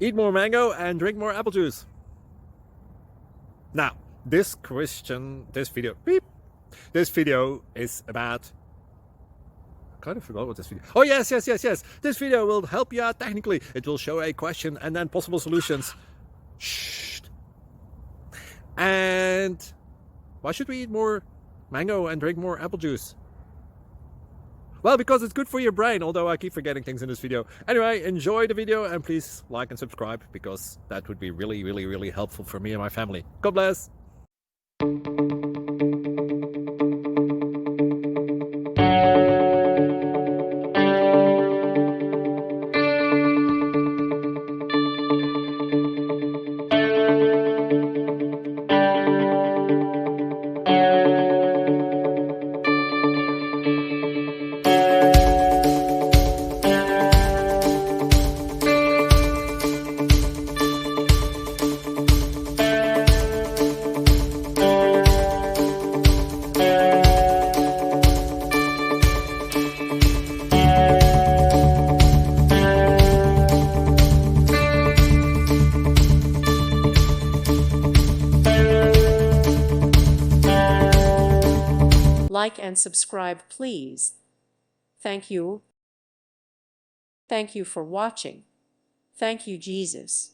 Eat more mango and drink more apple juice. Now, this video is about... I kind of forgot what this video... Oh, yes. This video will help you out technically. It will show a question and then possible solutions. Shh. And why should we eat more mango and drink more apple juice? Well, because it's good for your brain, although I keep forgetting things in this video. Anyway, enjoy the video and please like and subscribe, because that would be really helpful for me and my family. God bless! Like and subscribe, please. Thank you. Thank you for watching. Thank you, Jesus.